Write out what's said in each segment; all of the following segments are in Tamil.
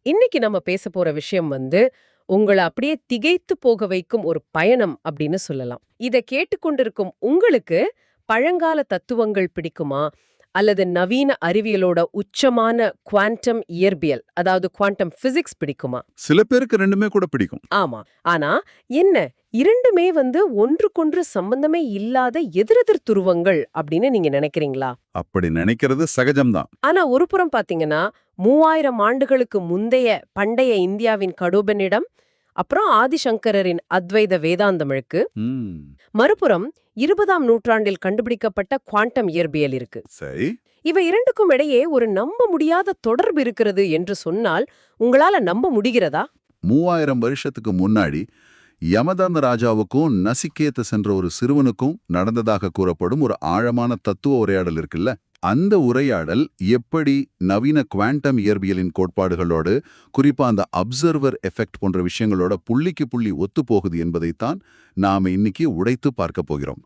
இன்னைக்கு நம்ம பேச போற விஷயம் உங்கள அப்படியே திகைத்து போக வைக்கும் ஒரு பயணம் அப்படின்னு சொல்லலாம். இத கேட்டுக்கொண்டிருக்கும் உங்களுக்கு பழங்கால தத்துவங்கள் பிடிக்குமா? அல்லது நவீன அறிவியலோட உச்சமான குவாண்டம் இயற்பியல், அதாவது குவாண்டம் பிசிக்ஸ் பிடிக்குமா? சில பேருக்கு ரெண்டுமே கூட பிடிக்கும். ஆமா. ஆனா என்ன 2மே ஒன்றுக்கொன்று சம்பந்தமே இல்லாத எதிரெதிர் துருவங்கள் அப்படின்னு நீங்க நினைக்கிறீங்களா? அப்படி நினைக்கிறது சகஜம்தான். ஆனா ஒரு புறம் பாத்தீங்கன்னா 3000 ஆண்டுகளுக்கு முந்தைய பண்டைய இந்தியாவின் கடோபனிடம், அப்புறம் ஆதிசங்கரரின் அத்வைத வேதாந்தம் இருக்கு. ம், மறுபுறம் 20ஆம் நூற்றாண்டில் கண்டுபிடிக்கப்பட்ட குவாண்டம் இயற்பியல் இருக்கு. சரி. இவை இரண்டுக்கும் இடையே ஒரு நம்ப முடியாத தொடர்பு இருக்கிறது என்று சொன்னால் உங்களால நம்ப முடிகிறதா? 3000 வருஷத்துக்கு முன்னாடி யமதர்ம ராஜாவுக்கும் நசிகேதஸ் என்ற ஒரு சிறுவனுக்கும் நடந்ததாக கூறப்படும் ஒரு ஆழமான தத்துவ உரையாடல் இருக்குல்ல, அந்த உரையாடல் எப்படி நவீன குவாண்டம் இயற்பியலின் கோட்பாடுகளோடு, குறிப்பா அந்த அப்சர்வர் எஃபெக்ட் போன்ற விஷயங்களோட புள்ளிக்கு புள்ளி ஒத்துப்போகுது என்பதைத்தான் நாம இன்னைக்கு உடைத்து பார்க்க போகிறோம்.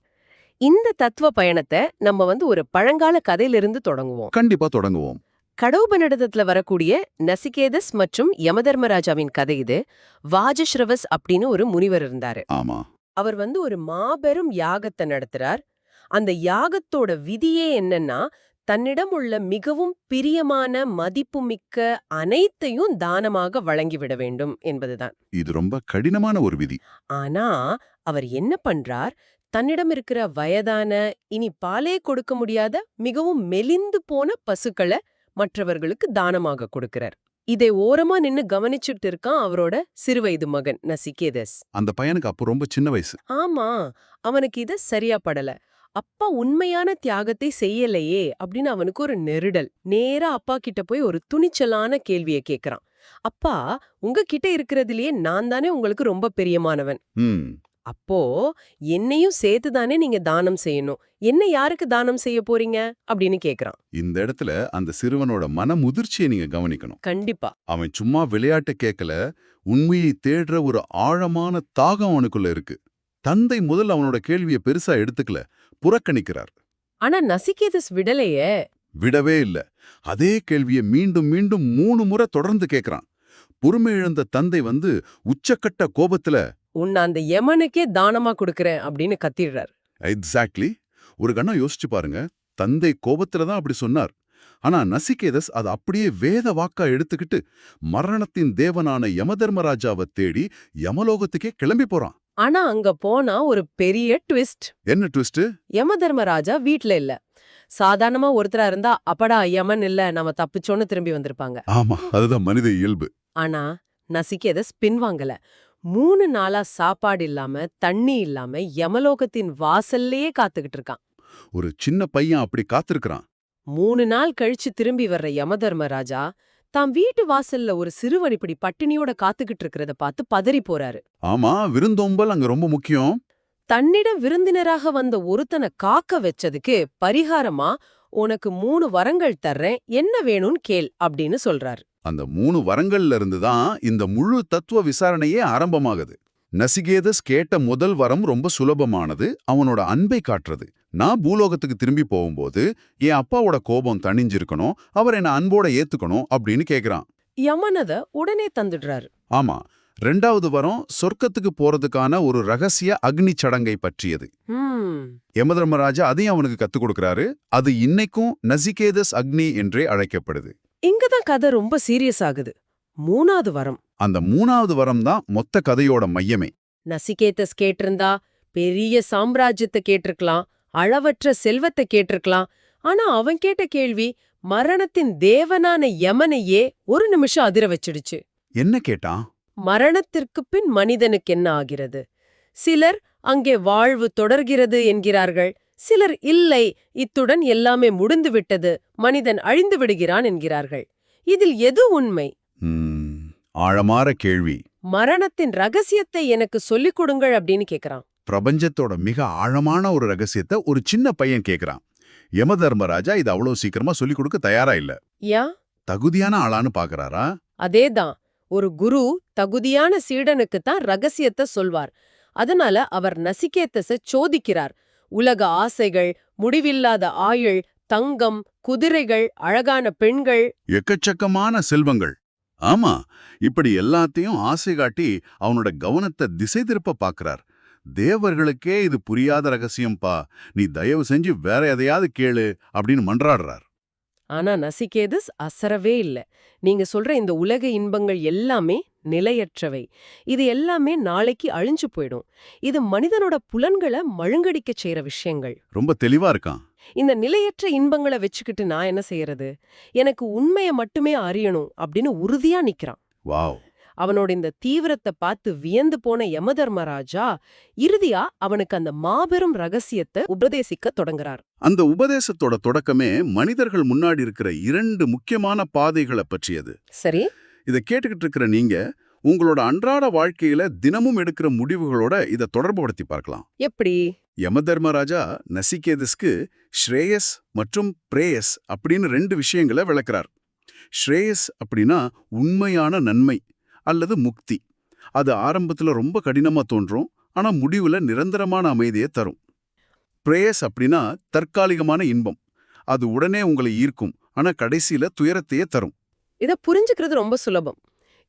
இந்த தத்துவ பயணத்தை நம்ம ஒரு பழங்கால கதையிலிருந்து தொடங்குவோம். கண்டிப்பா தொடங்குவோம். கடோபனிடத்துல வரக்கூடிய நசிகேதஸ் மற்றும் யமதர்மராஜாவின் கதை இது. வாஜஸ்ரவஸ் அப்படின்னு ஒரு முனிவர் இருந்தாரு. ஆமா. அவர் ஒரு மாபெரும் யாகத்தை நடத்துறார். அந்த யாகத்தோட விதியே என்னன்னா, தன்னிடம் உள்ள மிகவும் பிரியமான மதிப்புமிக்க அனைத்தையும் தானமாக வழங்கிவிட வேண்டும் என்பதுதான். இது ரொம்ப கடினமான ஒரு விதி. ஆனா அவர் என்ன பண்றார், தன்னிடம் இருக்கிற வயதான, இனி பாலே கொடுக்க முடியாத மிகவும் மெலிந்து போன பசுக்களை மற்றவர்களுக்கு தானமாக கொடுக்கிறார். இதை ஓரமா நின்னு கவனிச்சுட்டு இருக்கான் அவரோட சிறுவயது மகன் நசிகேதஸ். அந்த பையனுக்கு அப்போ ரொம்ப சின்ன வயசு. ஆமா, அவனுக்கு இது சரியா படல. அப்பா உண்மையான தியாகத்தை செய்யலையே அப்படின்னு அவனுக்கு ஒரு நெருடல். நேரா அப்பா கிட்ட போய் ஒரு துணிச்சலான கேள்வியை கேக்குறான். அப்பா, உங்ககிட்ட இருக்கிறதுலயே நான் தானே உங்களுக்கு ரொம்ப பிரியமானவன். ம். அப்போ என்னையும் சேர்த்துதானே நீங்க தானம் செய்யணும். என்ன யாருக்கு தானம் செய்ய போறீங்க அப்படின்னு கேக்குறான். இந்த இடத்துல அந்த சிறுவனோட மன முதிர்ச்சியை நீங்க கவனிக்கணும். கண்டிப்பா. அவன் சும்மா விளையாட்டு கேட்கல, உண்மையை தேடுற ஒரு ஆழமான தாகம் அவனுக்குள்ள இருக்கு. தந்தை முதல்ல அவனோட கேள்வியை பெருசா எடுத்துக்கல, புறக்கணிக்கிறார். ஆனா நசிகேதஸ் விடலையே. விடவே இல்ல. அதே கேள்வியை மீண்டும் மீண்டும் 3 முறை தொடர்ந்து கேட்கறான். பொறுமை இழந்த தந்தை உச்சக்கட்ட கோபத்துல, உன்னை அந்த யமனுக்கே தானமா கொடுக்கறேன் அப்படின்னு கத்திடுறார். எக்ஸாக்ட்லி. ஒரு கணம் யோசிச்சு பாருங்க. தந்தை கோபத்துல தான் அப்படி சொன்னார். ஆனா நசிகேதஸ் அதை அப்படியே வேத வாக்கா எடுத்துக்கிட்டு மரணத்தின் தேவனான யமதர்மராஜாவை தேடி யமலோகத்துக்கே கிளம்பி போறான். ஆனா அங்க போனா ஒரு பெரிய ட்விஸ்ட். என்ன ட்விஸ்ட்? யமதர்மராஜா வீட்ல இல்ல. சாதாரணமா ஒருத்தரா இருந்தா அப்படா யமன் இல்ல நம்ம தப்பிச்சோன்னு திரும்பி வந்திருப்பாங்க. ஆமா, அதுதான் மனித இயல்பு. ஆனா நசிகேதஸ் பின்வாங்கல. 3 நாளா சாப்பாடு இல்லாம தண்ணி இல்லாம யமலோகத்தின் வாசல்லையே காத்துக்கிட்டு இருக்கான். ஒரு சின்ன பையன் அப்படி காத்திருக்கிறான். 3 நாள் கழிச்சு திரும்பி வர்ற யமதர்மராஜா தாம் வீட்டு வாசல்ல ஒரு சிறுவன் இப்படி பட்டினியோட காத்துக்கிட்டு இருக்கிறத பார்த்து பதறி போறாரு. ஆமா, விருந்தோம்பல் அங்க ரொம்ப முக்கியம். தன்னிடம் விருந்தினராக வந்த ஒருத்தனை காக்க வச்சதுக்கு பரிகாரமா உனக்கு 3 வரங்கள் தர்றேன், என்ன வேணும்னு கேள் அப்படின்னு சொல்றாரு. அந்த 3 வரங்கள்ல இருந்து தான் இந்த முழு தத்துவ விசாரணையே ஆரம்பமாகுது. நசிகேதஸ் கேட்ட முதல் வரம் ரொம்ப சுலபமானது, அவனோட அன்பை காட்டுறது. நான் பூலோகத்துக்கு திரும்பி போகும்போது என் அப்பாவோட கோபம் தணிஞ்சிருக்கணும், அவர் என்ன அன்போட ஏத்துக்கணும் அப்படின்னு கேக்குறான். யமனத உடனே தந்துடுறாரு. ஆமா. 2வது வரம் சொர்க்கத்துக்கு போறதுக்கான ஒரு ரகசிய அக்னி சடங்கை பற்றியது. யமதர்மராஜா அதையும் அவனுக்கு கத்துக் கொடுக்கறாரு. அது இன்னைக்கும் நசிகேதஸ் அக்னி என்றே அழைக்கப்படுது. இங்கதான் கதை ரொம்ப சீரியஸ் ஆகுது. 3வது வரம். அந்த 3வது வரம் தான் மொத்த கதையோட மையமே. நசிகேதஸ் கேட்டிருந்தா பெரிய சாம்ராஜ்யத்தை கேட்டிருக்கலாம், அளவற்ற செல்வத்தை கேட்டிருக்கலாம். ஆனா அவன் கேட்ட கேள்வி மரணத்தின் தேவனான யமனையே ஒரு நிமிஷம் அதிர வச்சிடுச்சு. என்ன கேட்டான்? மரணத்திற்கு பின் மனிதனுக்கு என்ன ஆகிறது? சிலர் அங்கே வாழ்வு தொடர்கிறது என்கிறார்கள், சிலர் இல்லை, இத்துடன் எல்லாமே முடிந்து விட்டது, மனிதன் அழிந்து விடுகிறான் என்கிறார்கள். இதில் எது உண்மை? ஆழமாற கேள்வி. மரணத்தின் ரகசியத்தை எனக்கு சொல்லிக் கொடுங்கள் அப்படின்னு கேக்குறான். பிரபஞ்சத்தோட மிக ஆழமான ஒரு ரகசியத்தை ஒரு சின்ன பையன் கேக்குறான். யமதர்மராஜா இது அவ்வளவு சீக்கிரமா சொல்லிக் கொடுக்க தயாரா இல்ல. யா தகுதியான ஆளான்னு பாக்குறாரா? அதேதான். ஒரு குரு தகுதியான சீடனுக்கு தான் ரகசியத்தை சொல்வார். அதனால அவர் நசிகேதஸ சோதிக்கிறார். உலக ஆசைகள், முடிவில்லாத ஆயுள், தங்கம், குதிரைகள், அழகான பெண்கள், எக்கச்சக்கமான செல்வங்கள். ஆமா, இப்படி எல்லாத்தையும் ஆசை காட்டி அவனோட கவனத்தை திசை திருப்ப பார்க்கறார். தேவர்களுக்கே இது புரியாத ரகசியம்பா, நீ தயவு செஞ்சு வேற எதையாவது கேளு அப்படின்னு மன்றாடுறார். ஆனா நசிகேதஸ் அசரவே இல்ல. நீங்க சொல்ற இந்த உலக இன்பங்கள் எல்லாமே நிலையற்றவை. இது எல்லாமே நாளைக்கு அழிஞ்சு போயிடும். இது மனிதனோட புலன்களை மழுங்கடிக்கச் செய்யற விஷயங்கள். ரொம்ப தெளிவா இருக்கான். இந்த நிலையற்ற இன்பங்களை வச்சுக்கிட்டு நான் என்ன செய்யறது? எனக்கு உண்மையை மட்டுமே அறியணும் அப்படின்னு உறுதியா நிக்கிறான். வாவ். அவனோட இந்த தீவிரத்தை பார்த்து வியந்து போன யமதர்மராஜா இறுதியா அவனுக்கு அந்த மாபெரும் ரகசியத்தை உபதேசிக்க தொடங்குறார். அந்த உபதேசத்தோட தொடக்கமே மனிதர்கள் முன்னாடி இருக்கிற 2 முக்கியமான பாதைகளை பற்றியது. சரி, இதை கேட்டுக்கிட்டு இருக்கிற நீங்க உங்களோட அன்றாட வாழ்க்கையில தினமும் எடுக்கிற முடிவுகளோட இதை தொடர்புபடுத்தி பார்க்கலாம். எப்படி? யமதர்மராஜா நசிகேதஸ்க்கு ஸ்ரேயஸ் மற்றும் பிரேயஸ் அப்படின்னு 2 விஷயங்களை விளக்குறார். ஸ்ரேயஸ் அப்படின்னா உண்மையான நன்மை அல்லது முக்தி. அது ஆரம்பத்துல ரொம்ப கடினமா தோன்றும், ஆனா முடிவுல நிரந்தரமான அமைதியை தரும். பிரேயஸ் அப்படின்னா தற்காலிகமான இன்பம். அது உடனே உங்களை ஈர்க்கும், ஆனா கடைசியில துயரத்தையே தரும். இத புரிஞ்சுக்கிறது ரொம்ப சுலபம்.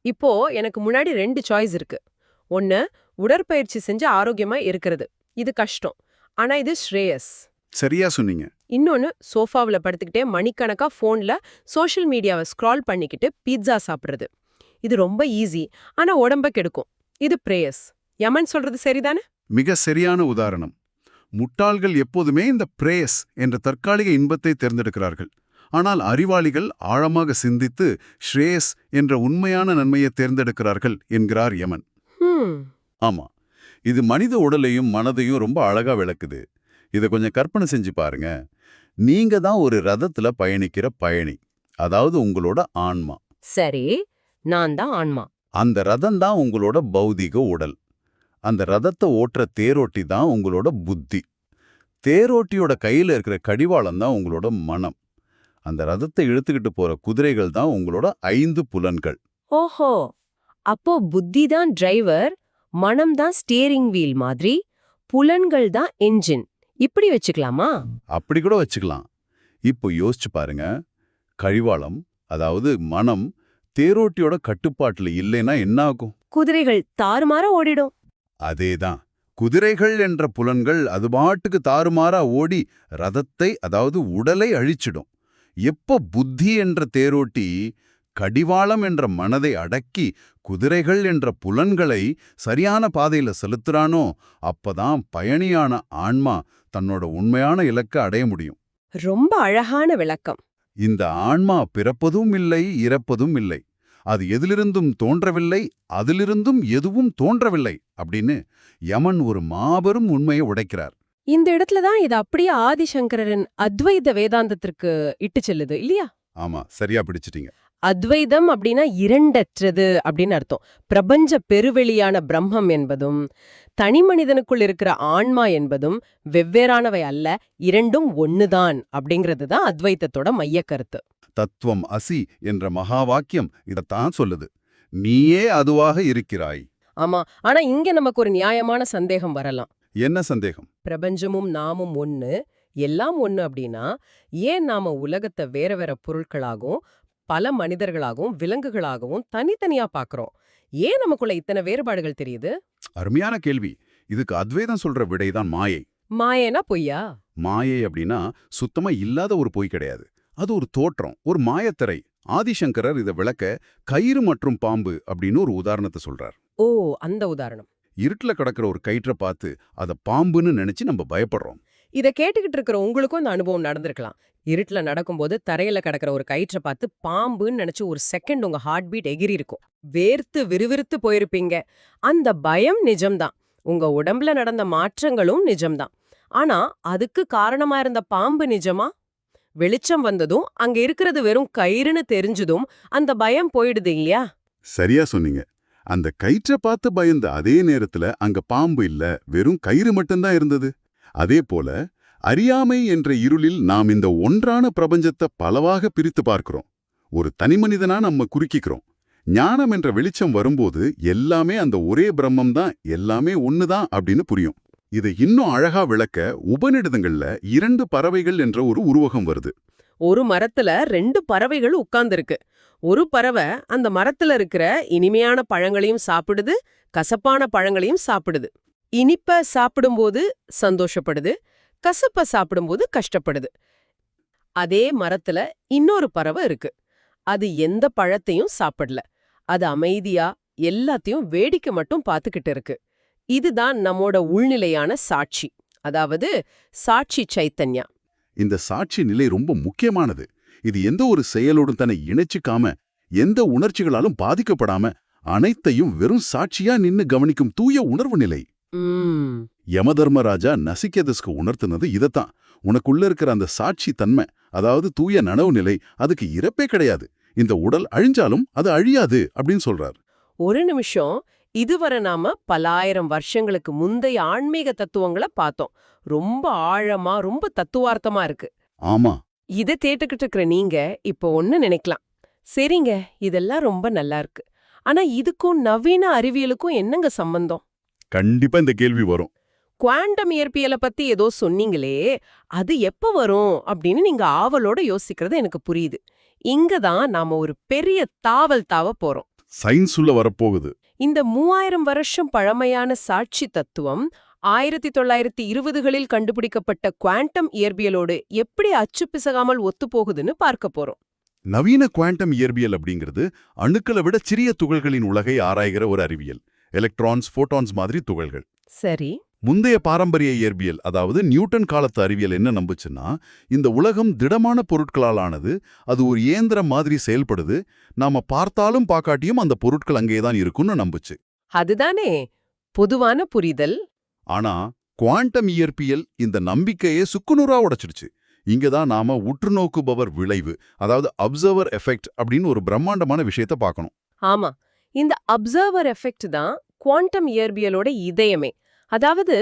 இப்போ எனக்கு முன்னாடி 2 சாய்ஸ் இருக்கு. ஒன்னு, உடற்பயிற்சி செஞ்சு ஆரோக்கியமா இருக்கிறது. இது கஷ்டம். ஆனா இது ஸ்ரேயஸ். சரியா சொன்னீங்க. இன்னொன்னு, சோஃபாவுல படுத்துக்கிட்டே மணிக்கணக்கா ஃபோன்ல சோஷியல் மீடியாவை ஸ்க்ரால் பண்ணிக்கிட்டு பீட்சா சாப்பிடுறது. இது ரொம்ப ஈஸி, ஆனா உடம்ப கெடுக்கும். இது பிரேயஸ். யமன் சொல்றது சரிதானே? மிக சரியான உதாரணம். முட்டாள்கள் எப்போதுமே இந்த பிரேயஸ் என்ற தற்காலிக இன்பத்தை தேர்ந்தெடுக்கிறார்கள். ஆனால் அறிவாளிகள் ஆழமாக சிந்தித்து ஸ்ரேயஸ் என்ற உண்மையான நன்மையை தேர்ந்தெடுக்கிறார்கள் என்கிறார் யமன். ஆமா, இது மனித உடலையும் மனதையும் ரொம்ப அழகா விளக்குது. இதை கொஞ்சம் கற்பனை செஞ்சு பாருங்க. நீங்க தான் ஒரு ரதத்துல பயணிக்கிற பயணி, அதாவது உங்களோட ஆன்மா. சரி, நான் தான் ஆன்மா. அந்த ரதம் தான் உங்களோட பௌதிக உடல். அந்த ரதத்தை ஓட்டுற தேரோட்டி தான் உங்களோட புத்தி. தேரோட்டியோட கையில இருக்கிற கடிவாளம் தான் உங்களோட மனம். அந்த ரதத்தை இழுத்துக்கிட்டு போற குதிரைகள் தான் உங்களோட 5 புலன்கள். ஓஹோ, அப்போ புத்தி தான் டிரைவர், மனம் தான் ஸ்டியரிங் வீல் மாதிரி, புலன்கள் தான் என்ஜின். இப்படி வச்சுக்கலாமா? அப்படி கூட வச்சுக்கலாம். இப்போ யோசிச்சு பாருங்க. கடிவாளம், அதாவது மனம், தேரோட்டியோட கட்டுப்பாட்டுல இல்லைன்னா என்ன ஆகும்? குதிரைகள் தாறுமாறா ஓடிடும். அதேதான். குதிரைகள் என்ற புலன்கள் அது பாட்டுக்கு தாறுமாறா ஓடி ரதத்தை, அதாவது உடலை அழிச்சிடும். எப்போ புத்தி என்ற தேரோட்டி கடிவாளம் என்ற மனதை அடக்கி குதிரைகள் என்ற புலன்களை சரியான பாதையில செலுத்துறானோ அப்பதான் பயணியான ஆன்மா தன்னோட உண்மையான இலக்கை அடைய முடியும். ரொம்ப அழகான விளக்கம். இந்த ஆன்மா பிறப்பதும் இல்லை, இறப்பதும் இல்லை. அது எதிலிருந்தும் தோன்றவில்லை, அதிலிருந்தும் எதுவும் தோன்றவில்லை அப்படின்னு யமன் ஒரு மாபெரும் உண்மையை உடைக்கிறார். இந்த இடத்துல தான் இது அப்படியே ஆதிசங்கரரின் அத்வைத வேதாந்தத்திற்கு இட்டு செல்லுது இல்லையா? ஆமா, சரியா பிடிச்சிட்டீங்க. அத்வைதம் அப்படின்னா இரண்டற்றது அப்படின்னு அர்த்தம். பிரபஞ்ச பெருவெளியான பிரம்மம் என்பதும் தனி மனிதனுக்குள் இருக்கிற ஆன்மா என்பதும் வெவ்வேறானவை அல்ல, இரண்டும் ஒண்ணுதான் அப்படிங்கிறது தான் அத்வைத்தத்தோட மைய கருத்து. தத்துவம் அசி என்ற மகா வாக்கியம் இதைத்தான் சொல்லுது. நீயே அதுவாக இருக்கிறாய். ஆமா, ஆனா இங்க நமக்கு ஒரு நியாயமான சந்தேகம் வரலாம். என்ன சந்தேகம்? பிரபஞ்சமும் நாமும் ஒண்ணு, எல்லாம் ஒண்ணு அப்படின்னா ஏன் நாம உலகத்தை வேற வேற பொருட்களாகவும் பல மனிதர்களாகவும் விலங்குகளாகவும் தனித்தனியா பாக்குறோம்? ஏன் நமக்குள்ள இத்தனை வேறுபாடுகள் தெரியுது? அருமையான கேள்வி. இதுக்கு அத்வைதம் சொல்ற விடைதான் மாயை. மாயேனா பொய்யா? மாயை அப்படின்னா சுத்தமா இல்லாத ஒரு பொய் கிடையாது. அது ஒரு தோற்றம், ஒரு மாயத்திரை. ஆதிசங்கரர் இதை விளக்க கயிறு மற்றும் பாம்பு அப்படின்னு ஒரு உதாரணத்தை சொல்றார். ஓ, அந்த உதாரணம். இருட்டுல கிடக்கிற ஒரு கயிற்றை பார்த்து அதை பாம்புன்னு நினைச்சு நம்ம பயப்படுறோம். இத கேட்டுக்கிட்டு இருக்கிற உங்களுக்கும் இந்த அனுபவம் நடந்திருக்கலாம். இருட்டுல நடக்கும்போது தரையில கிடக்கிற ஒரு கயிற்றை பார்த்து பாம்புன்னு நினைச்சு ஒரு செகண்ட் உங்க ஹார்ட் பீட் எகிரி இருக்கும். வேர்த்து விறுவிறுத்து போயிருப்பீங்க. அந்த பயம் நிஜம்தான். உங்க உடம்புல நடந்த மாற்றங்களும் நிஜம்தான். ஆனா அதுக்கு காரணமா இருந்த பாம்பு நிஜமா? வெளிச்சம் வந்ததும் அங்க இருக்கிறது வெறும் கயிறுன்னு தெரிஞ்சதும் அந்த பயம் போயிடுது இல்லையா? சரியா சொன்னீங்க. அந்த கயிற்றை பார்த்து பயந்த அதே நேரத்துல அங்க பாம்பு இல்ல, வெறும் கயிறு மட்டும்தான் இருந்தது. அதே போல அறியாமை என்ற இருளில் நாம் இந்த ஒன்றான பிரபஞ்சத்தை பலவாக பிரித்து பார்க்கிறோம். ஒரு தனிமனிதனா நம்ம குறுக்கிக்கிறோம். ஞானம் என்ற வெளிச்சம் வரும்போது எல்லாமே அந்த ஒரே பிரம்மம் தான், எல்லாமே ஒண்ணுதான் அப்படின்னு புரியும். இதை இன்னும் அழகா விளக்க உபநிடதங்கள்ல 2 பறவைகள் என்ற ஒரு உருவகம் வருது. ஒரு மரத்துல 2 பறவைகள் உட்கார்ந்திருக்கு. ஒரு பறவை அந்த மரத்துல இருக்கிற இனிமையான பழங்களையும் சாப்பிடுது, கசப்பான பழங்களையும் சாப்பிடுது. இனிப்ப சாப்பிடும்போது சந்தோஷப்படுது, கசப்ப சாப்பிடும்போது கஷ்டப்படுது. அதே மரத்துல இன்னொரு பறவை இருக்கு. அது எந்த பழத்தையும் சாப்பிடல. அது அமைதியா எல்லாத்தையும் வேடிக்கை மட்டும் பார்த்துக்கிட்டு இருக்கு. இதுதான் நம்மோட உள்நிலையான சாட்சி, அதாவது சாட்சி சைத்தன்யா. இந்த சாட்சி நிலை ரொம்ப முக்கியமானது. இது எந்த ஒரு செயலோடும் தன்னை இணைச்சிக்காம, எந்த உணர்ச்சிகளாலும் பாதிக்கப்படாம, அனைத்தையும் வெறும் சாட்சியா நின்னு கவனிக்கும் தூய உணர்வு நிலை. யமதர்மராஜா நசிகேதஸ்க்கு உணர்த்தினது இதத்தான். உனக்குள்ள இருக்கிற அந்த சாட்சி தன்மை, அதாவது தூய நனவு நிலை, அதுக்கு இறப்பே கிடையாது. இந்த உடல் அழிஞ்சாலும் அது அழியாது அப்படின்னு சொல்றார். ஒரு நிமிஷம், இதுவரை நாம பலாயிரம் வருஷங்களுக்கு முந்தைய ஆன்மீக தத்துவங்களை பார்த்தோம். ரொம்ப ஆழமா, ரொம்ப தத்துவார்த்தமா இருக்கு. ஆமா. இதை கேட்டுக்கிட்டு இருக்கிற நீங்க இப்போ ஒன்னு நினைக்கலாம், சரிங்க, இதெல்லாம் ரொம்ப நல்லா இருக்கு. ஆனா இதுக்கும் நவீன அறிவியலுக்கும் என்னங்க சம்பந்தம்? கண்டிப்பா இந்த கேள்வி வரும். குவாண்டம் இயற்பியலை பத்தி ஏதோ சொன்னீங்களே, அது எப்ப வரும் அப்படின்னு நீங்க ஆவலோட யோசிக்கிறது எனக்கு புரியுது. இங்கதான் நாம ஒரு பெரிய தாவ போறோம். சயின்ஸ் உள்ள வரப்போகுது. இந்த 3000 வருஷம் பழமையான சாட்சி தத்துவம் 1920களில் கண்டுபிடிக்கப்பட்ட குவாண்டம் இயற்பியலோடு எப்படி அச்சுப்பிசகாமல் ஒத்துப்போகுதுன்னு பார்க்க போறோம். நவீன குவாண்டம் இயற்பியல் அப்படிங்கிறது அணுக்களை விட சிறிய துகள்களின் உலகை ஆராய்கிற ஒரு அறிவியல். எலக்ட்ரான்ஸ், போட்டான்ஸ் மாதிரி துகள்கள். சரி. முந்தைய பாரம்பரிய இயற்பியல், அதாவது நியூட்டன் காலத்து அறிவியல் என்ன நம்புச்சுன்னா, இந்த உலகம் திடமான பொருட்களால் ஆனது, அது ஒரு இயந்திரம் மாதிரி செயல்படுது, நாம பார்த்தாலும் பார்க்காட்டியும் அந்த பொருட்கள் அங்கேதான் இருக்குன்னு நம்புச்சு. அதுதானே பொதுவான புரிதல். ஆனா குவாண்டம் இயற்பியல் இந்த நம்பிக்கையை சுக்குநூறா உடைச்சிடுச்சு. இங்கதான் நாம உற்றுநோக்குபவர் விளைவு, அதாவது அப்சர்வர் எஃபெக்ட் அப்படின்னு ஒரு பிரம்மாண்டமான விஷயத்த பார்க்கணும். ஆமா, இந்த அப்சர்வர் எஃபெக்ட் தான் குவாண்டம் இயற்பியலோட இதயமே. அதாவது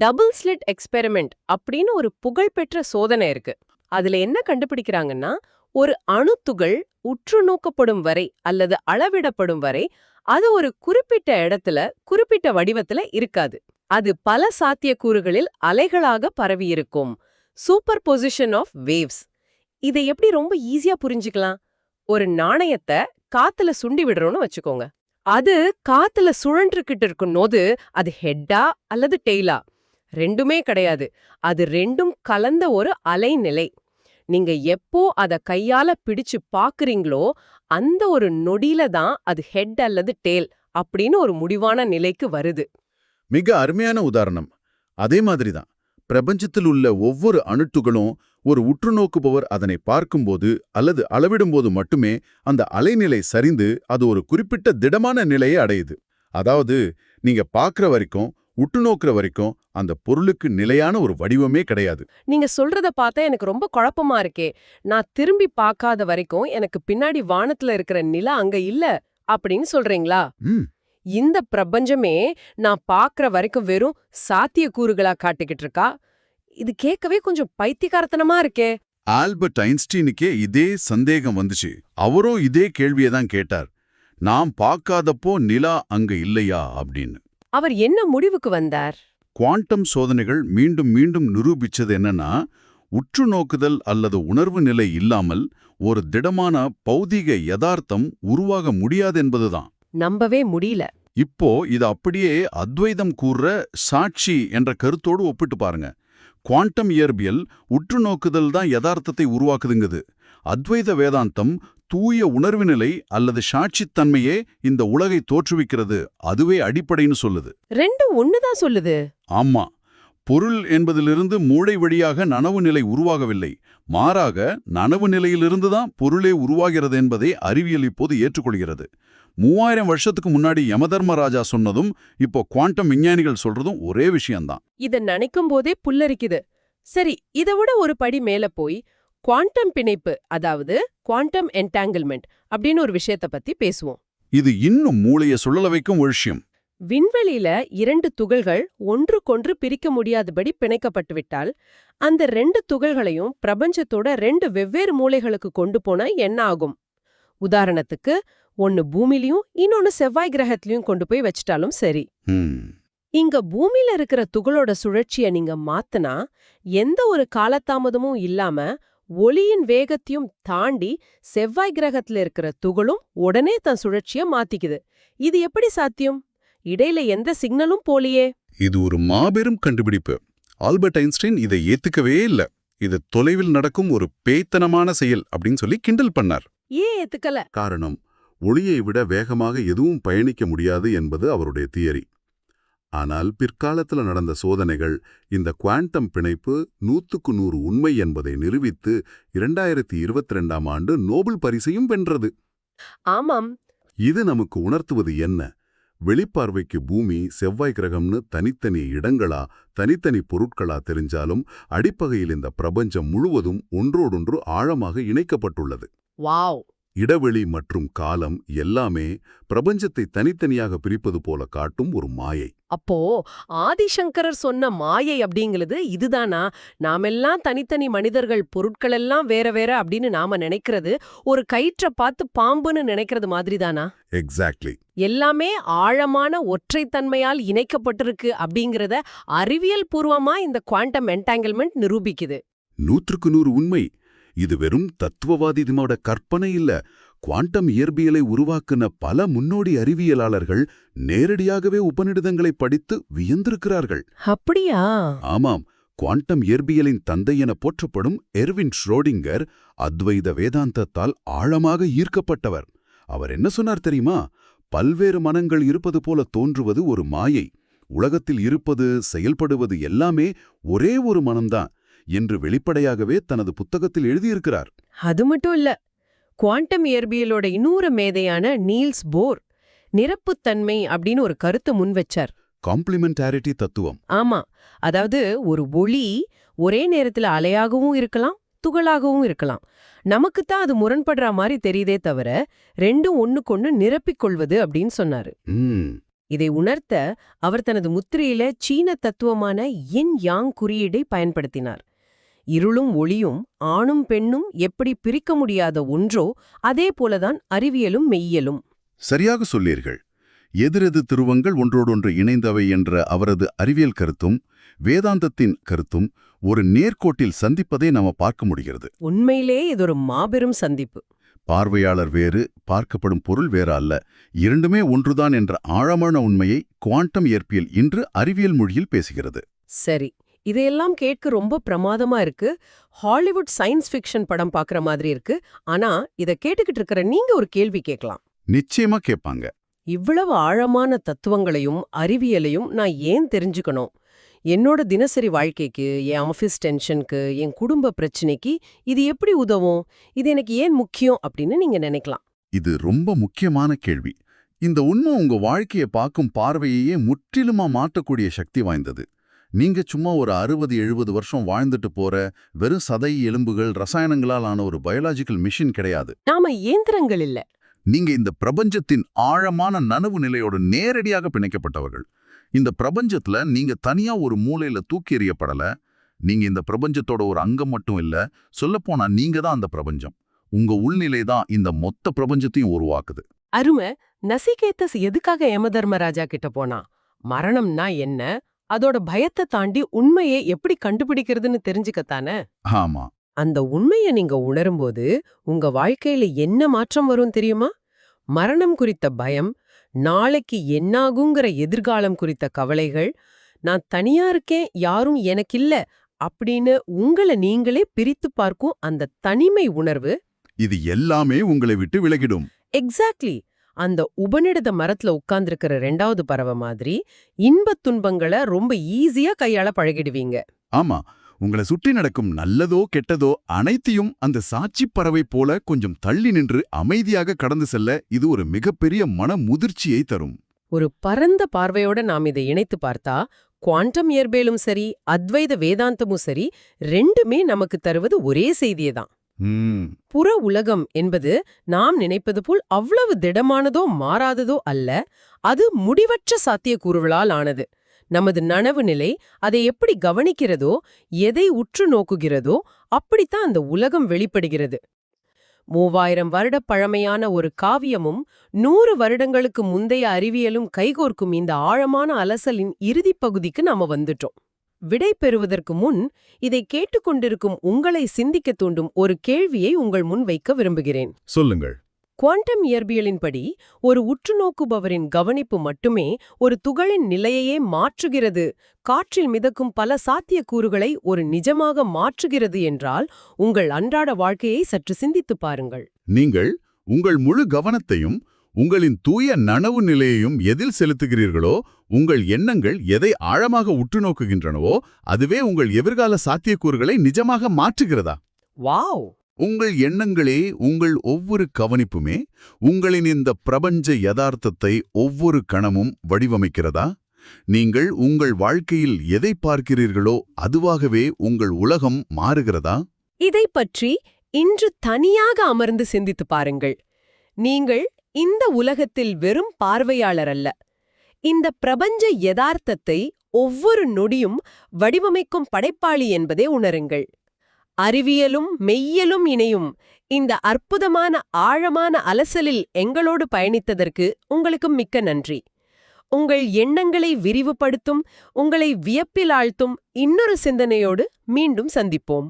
டபுள் ஸ்லிட் எக்ஸ்பெரிமெண்ட் அப்படின்னு ஒரு புகழ்பெற்ற சோதனை இருக்கு. அதுல என்ன கண்டுபிடிக்கிறாங்கன்னா, ஒரு அணுத்துகள் உற்று நோக்கப்படும் வரை அல்லது அளவிடப்படும் வரை அது ஒரு குறிப்பிட்ட இடத்துல, குறிப்பிட்ட வடிவத்துல இருக்காது. அது பல சாத்தியக்கூறுகளில் அலைகளாக பரவியிருக்கும். Superposition of waves. இதை எப்படி ரொம்ப ஈஸியா புரிஞ்சுக்கலாம்? ஒரு நாணயத்தை காத்துல சுண்டி விடுறோம்னு வச்சுக்கோங்க. அது காத்துல சுழன்றுகிட்டு இருக்கும்போது அது ஹெட்டா அல்லது டெய்லா? ரெண்டுமே கிடையாது. அது ரெண்டும் கலந்த ஒரு அலைநிலை. நீங்க எப்போ அத கையால பிடிச்சு பாக்குறீங்களோ அந்த ஒரு நொடியில தான் அது ஹெட் அல்லது டேல் அப்படின்னு ஒரு முடிவான நிலைக்கு வருது. மிக அருமையான உதாரணம். அதே மாதிரிதான் பிரபஞ்சத்தில் உள்ள ஒவ்வொரு அணுத்துகளும் ஒரு உற்றுநோக்குபவர் அதனை பார்க்கும்போது அல்லது அளவிடும்போது மட்டுமே அந்த அலைநிலை சரிந்து அது ஒரு குறிப்பிட்ட திடமான நிலையை அடையுது. அதாவது நீங்க பார்க்குற வரைக்கும், உற்றுநோக்குற வரைக்கும் அந்த பொருளுக்கு நிலையான ஒரு வடிவமே கிடையாது. நீங்க சொல்றத பார்த்தா எனக்கு ரொம்ப குழப்பமா இருக்கே. நான் திரும்பி பார்க்காத வரைக்கும் எனக்கு பின்னாடி வானத்துல இருக்கிற நிலா அங்க இல்ல அப்படின்னு சொல்றீங்களா? இந்த பிரபஞ்சமே நான் பார்க்கற வரைக்கும் வெறும் சாத்தியக்கூறுகளா காட்டிக்கிட்டு இருக்கா? இது கேட்கவே கொஞ்சம் பைத்தியக்காரத்தனமா இருக்கே. ஆல்பர்ட் ஐன்ஸ்டீனுக்கே இதே சந்தேகம் வந்துச்சு. அவரும் இதே கேள்வியை தான் கேட்டார். நாம் பார்க்காதப்போ நிலா அங்க இல்லையா அப்படின்னு. அவர் என்ன முடிவுக்கு வந்தார்? குவாண்டம் சோதனைகள் மீண்டும் மீண்டும் நிரூபிச்சது என்னன்னா, உற்று நோக்குதல் அல்லது உணர்வு நிலை இல்லாமல் ஒரு திடமான பௌதிக யதார்த்தம் உருவாக முடியாது என்பதுதான். நம்பவே முடியல. இப்போ இது அப்படியே அத்வைதம் கூறுற சாட்சி என்ற கருத்தோடு ஒப்பிட்டு பாருங்க. குவாண்டம் இயற்பியல் உற்று நோக்குதல் தான் யதார்த்தத்தை உருவாக்குதுங்குது. அத்வைத வேதாந்தம் தூய உணர்வு நிலை அல்லது சாட்சித்தன்மையே இந்த உலகை தோற்றுவிக்கிறது, அதுவே அடிப்படைன்னு சொல்லுது. ரெண்டும் ஒண்ணுதான் சொல்லுது. ஆமா, பொருள் என்பதிலிருந்து மூளை வழியாக நனவு நிலை உருவாகவில்லை. மாறாக நனவு நிலையிலிருந்துதான் பொருளே உருவாகிறது என்பதை அறிவியல் இப்போது ஏற்றுக்கொள்கிறது. 3000 வருஷத்துக்கு முன்னாடி யமதர்மராஜா சொன்னதும் இப்போ குவாண்டம் விஞ்ஞானிகள் சொல்றதும் ஒரே விஷயம்தான். இத நினைக்கும் போதே புல்லரிக்குது. சரி, இதை விட ஒரு படி மேல போய் குவாண்டம் பிணைப்பு, அதாவது குவாண்டம் என்டாங்கிள்மெண்ட் அப்படின்னு ஒரு விஷயத்த பத்தி பேசுவோம். இது இன்னும் மூளையை சுழல வைக்கும் ஒரு விஷயம். விண்வெளியில 2 துகள்கள் ஒன்றுக்கொன்று பிரிக்க முடியாதபடி பிணைக்கப்பட்டு விட்டால் அந்த 2 துகள்களையும் பிரபஞ்சத்தோட 2 வெவ்வேறு மூலைகளுக்கு கொண்டு போனா என்ன ஆகும்? உதாரணத்துக்கு, ஒன்னு பூமியிலயும் இன்னொன்னு செவ்வாய் கிரகத்திலயும் கொண்டு போய் வச்சிட்டாலும் சரி. இங்க பூமியில இருக்கிற துகளோட சுழற்சிய நீங்க மாத்துனா எந்த ஒரு காலதாமதமும் இல்லாம ஒளியின் வேகத்தையும் தாண்டி செவ்வாய் கிரகத்துல இருக்கிற துகளும் உடனே தன் சுழற்சிய மாத்திக்குது. இது எப்படி சாத்தியம்? இடையில எந்த சிக்னலும் போலியே. இது ஒரு மாபெரும் கண்டுபிடிப்பு. ஆல்பர்ட் ஐன்ஸ்டைன் இதை ஏத்துக்கவே இல்ல. இது தொலைவில் நடக்கும் ஒரு பேய்த்தனமான செயல் அப்படின்னு சொல்லி கிண்டல் பண்ணார். ஏன் ஏத்துக்கல? காரணம், ஒளியை விட வேகமாக எதுவும் பயணிக்க முடியாது என்பது அவருடைய தியரி. ஆனால் பிற்காலத்துல நடந்த சோதனைகள் இந்த குவாண்டம் பிணைப்பு 100க்கு 100 உண்மை என்பதை நிரூபித்து 2022ஆம் ஆண்டு நோபல் பரிசையும் வென்றது. ஆமாம். இது நமக்கு உணர்த்துவது என்ன? வெளிப்பார்வைக்கு பூமி, செவ்வாய் கிரகம்னு தனித்தனி இடங்களா, தனித்தனி பொருட்களா தெரிஞ்சாலும் அடிப்பகையில் இந்த பிரபஞ்சம் முழுவதும் ஒன்றோடொன்று ஆழமாக இணைக்கப்பட்டுள்ளது. வாவ். இடைவெளி மற்றும் காலம் எல்லாமே பிரபஞ்சத்தை தனித்தனியாக பிரிப்பது போல காட்டும் ஒரு மாயை. அப்போ ஆதிசங்கரர் சொன்ன மாயை அப்படிங்கிறது இதுதானா? நாமெல்லாம் தனித்தனி மனிதர்கள், பொருட்கள் எல்லாம் வேற வேற அப்படின்னு நாம நினைக்கிறது ஒரு கயிற்ற பார்த்து பாம்புன்னு நினைக்கிறது மாதிரிதானா? எக்ஸாக்ட்லி. எல்லாமே ஆழமான ஒற்றைத்தன்மையால் இணைக்கப்பட்டிருக்கு அப்படிங்கிறத அறிவியல் பூர்வமா இந்த குவாண்டம் என்டாங்கிள்மெண்ட் நிரூபிக்குது. 100க்கு 100 உண்மை. இது வெறும் தத்துவவாதிதமோட கற்பனை இல்ல. குவாண்டம் இயற்பியலை உருவாக்குன பல முன்னோடி அறிவியலாளர்கள் நேரடியாகவே உபநிடதங்களை படித்து வியந்திருக்கிறார்கள். அப்படியா? ஆமாம். குவாண்டம் இயற்பியலின் தந்தை என போற்றப்படும் எர்வின் ஷ்ரோடிங்கர் அத்வைத வேதாந்தத்தால் ஆழமாக ஈர்க்கப்பட்டவர். அவர் என்ன சொன்னார் தெரியுமா? பல்வேறு மனங்கள் இருப்பது போல தோன்றுவது ஒரு மாயை. உலகத்தில் இருப்பது, செயல்படுவது எல்லாமே ஒரே ஒரு மனம்தான் என்று வெளிப்படையாகவே தனது புத்தகத்தில் எழுதியிருக்கிறார். அது மட்டும் இல்ல, குவாண்டம் இயற்பியலோட இன்னொரு மேதையான நீல்ஸ் போர் நிரப்புத்தன்மை அப்படின்னு ஒரு கருத்தை முன்வச்சார். காம்ப்ளிமெண்டாரிட்டி தத்துவம். ஆமா, அதாவது ஒரு ஒளி ஒரே நேரத்துல அலையாகவும் இருக்கலாம், துகளாகவும் இருக்கலாம். நமக்குத்தான் அது முரண்படுற மாதிரி தெரியுதே தவிர ரெண்டும் ஒண்ணுக்கொன்னு நிரப்பிக் கொள்வது அப்படின்னு சொன்னாரு. இதை உணர்த்த அவர் தனது முத்திரையில சீன தத்துவமான யின் யாங் குறியீடை பயன்படுத்தினார். இருளும் ஒளியும், ஆணும் பெண்ணும் எப்படி பிரிக்க முடியாத ஒன்றோ அதே போலதான் அறிவியலும் மெய்யலும். சரியாக சொல்லீர்கள். எதிரெது துருவங்கள் ஒன்றோடொன்று இணைந்தவை என்ற அவரது அறிவியல் கருத்தும் வேதாந்தத்தின் கருத்தும் ஒரு நேர்கோட்டில் சந்திப்பதை நாம பார்க்க முடிகிறது. உண்மையிலே இது ஒரு மாபெரும் சந்திப்பு. பார்வையாளர் வேறு, பார்க்கப்படும் பொருள் வேற அல்ல, இரண்டுமே ஒன்றுதான் என்ற ஆழமான உண்மையை குவாண்டம் இயற்பியல் இன்று அறிவியல் மொழியில் பேசுகிறது. சரி, இதையெல்லாம் கேட்க ரொம்ப பிரமாதமா இருக்கு. ஹாலிவுட் சயின்ஸ் ஃபிக்ஷன் படம் பார்க்குற மாதிரி இருக்கு. ஆனா இத கேட்டுக்கிட்டு இருக்கிற நீங்க ஒரு கேள்வி கேட்கலாம். நிச்சயமா கேட்பாங்க. இவ்வளவு ஆழமான தத்துவங்களையும் அறிவியலையும் நான் ஏன் தெரிஞ்சுக்கணும்? என்னோட தினசரி வாழ்க்கைக்கு, என் ஆஃபீஸ் டென்ஷனுக்கு, என் குடும்ப பிரச்சனைக்கு இது எப்படி உதவும்? இது எனக்கு ஏன் முக்கியம் அப்படின்னு நீங்க நினைக்கலாம். இது ரொம்ப முக்கியமான கேள்வி. இந்த உண்மை உங்க வாழ்க்கையை பார்க்கும் பார்வையையே முற்றிலுமா மாற்றக்கூடிய சக்தி வாய்ந்தது. நீங்க சும்மா ஒரு 60-70 வருஷம் வாழ்ந்துட்டு போற வெறும் சதை, எலும்புகள், ரசாயனங்களால் ஆன ஒரு பயாலஜிக்கல் மிஷின் கிடையாது. நாம இயந்திரங்கள் இல்ல. நீங்க இந்த பிரபஞ்சத்தின் ஆழமான நனவு நிலையோடு நேரடியாக பிணைக்கப்பட்டவர்கள். இந்த பிரபஞ்சத்துல நீங்க தனியா ஒரு மூலையில தூக்கி எறியப்படல. நீங்க இந்த பிரபஞ்சத்தோட ஒரு அங்கம் மட்டும் இல்ல, சொல்லப்போனா நீங்க தான் அந்த பிரபஞ்சம். உங்க உள்நிலை தான் இந்த மொத்த பிரபஞ்சத்தையும் உருவாக்குது. அருமை. நசிகேதஸ் எதுக்காக யமதர்மராஜா கிட்ட போனா? மரணம்னா என்ன, அதோட பயத்தை தாண்டி உண்மையை எப்படி கண்டுபிடிக்கிறதுன்னு தெரிஞ்சுக்கத்தானே. ஆமா. அந்த உண்மையை நீங்க உணரும்போது உங்க வாழ்க்கையில என்ன மாற்றம் வரும் தெரியுமா? மரணம் குறித்த பயம், நாளைக்கு என்னாகுங்கிற எதிர்காலம் குறித்த கவலைகள், நான் தனியா இருக்கேன், யாரும் எனக்கில்ல அப்படின்னு உங்களை நீங்களே பிரித்து பார்க்கும் அந்த தனிமை உணர்வு, இது எல்லாமே உங்களை விட்டு விலகிடும். எக்ஸாக்ட்லி. அந்த உபநிடத மரத்துல உட்கார்ந்திருக்கிற 2வது பறவை மாதிரி இன்பத் துன்பங்களை ரொம்ப ஈஸியா கையாள பழகிடுவீங்க. ஆமா. உங்களை சுற்றி நடக்கும் நல்லதோ கெட்டதோ அனைத்தையும் அந்த சாட்சி பறவை போல கொஞ்சம் தள்ளி நின்று அமைதியாக கடந்து செல்ல இது ஒரு மிகப்பெரிய மன முதிர்ச்சியை தரும். ஒரு பரந்த பார்வையோட நாம் இதை இணைத்து பார்த்தா குவாண்டம் இயற்பியலும் சரி, அத்வைத வேதாந்தமும் சரி, ரெண்டுமே நமக்கு தருவது ஒரே செய்தியை தான். புற உலகம் என்பது நாம் நினைப்பது போல் அவ்வளவு திடமானதோ மாறாததோ அல்ல. அது முடிவற்ற சாத்தியக்கூறுகளால் ஆனது. நமது நனவு நிலை அதை எப்படி கவனிக்கிறதோ, எதை உற்று நோக்குகிறதோ அப்படித்தான் அந்த உலகம் வெளிப்படுகிறது. 3000 வருட பழமையான ஒரு காவியமும் 100 வருடங்களுக்கு முந்தைய அறிவியலும் கைகோர்க்கும் இந்த ஆழமான அலசலின் இறுதிப் பகுதிக்கு நாம வந்துட்டோம். விடை பெறுவதற்கு முன் இதை கேட்டுக்கொண்டிருக்கும் உங்களை சிந்திக்க தூண்டும் ஒரு கேள்வியை உங்கள் முன் வைக்க விரும்புகிறேன். சொல்லுங்கள். குவாண்டம் இயற்பியலின்படி ஒரு உற்றுநோக்குபவரின் கவனிப்பு மட்டுமே ஒரு துகளின் நிலையையே மாற்றுகிறது, காற்றில் மிதக்கும் பல சாத்தியக்கூறுகளை ஒரு நிஜமாக மாற்றுகிறது என்றால் உங்கள் அன்றாட வாழ்க்கையை சற்று சிந்தித்துப் பாருங்கள். நீங்கள் உங்கள் முழு கவனத்தையும் உங்களின் தூய நனவு நிலையையும் எதில் செலுத்துகிறீர்களோ, உங்கள் எண்ணங்கள் எதை ஆழமாக உற்று நோக்குகின்றனவோ அதுவே உங்கள் எதிர்கால சாத்தியக்கூறுகளை நிஜமாக மாற்றுகிறதா? வாவ்! உங்கள் எண்ணங்களே, உங்கள் ஒவ்வொரு கவனிப்புமே உங்களின் இந்த பிரபஞ்ச யதார்த்தத்தை ஒவ்வொரு கணமும் வடிவமைக்கிறதா? நீங்கள் உங்கள் வாழ்க்கையில் எதை பார்க்கிறீர்களோ அதுவாகவே உங்கள் உலகம் மாறுகிறதா? இதைப் பற்றி இன்று தனியாக அமர்ந்து சிந்தித்து பாருங்கள். நீங்கள் இந்த உலகத்தில் வெறும் பார்வையாளர் அல்ல. இந்த பிரபஞ்ச யதார்த்தத்தை ஒவ்வொரு நொடியும் வடிவமைக்கும் படைப்பாளி என்பதே உணருங்கள். அறிவியலும் மெய்யலும் இணையும் இந்த அற்புதமான ஆழமான அலசலில் எங்களோடு பயணித்ததற்கு உங்களுக்கு மிக்க நன்றி. உங்கள் எண்ணங்களை விரிவுபடுத்தும், உங்களை வியப்பில் ஆழ்த்தும் இன்னொரு சிந்தனையோடு மீண்டும் சந்திப்போம்.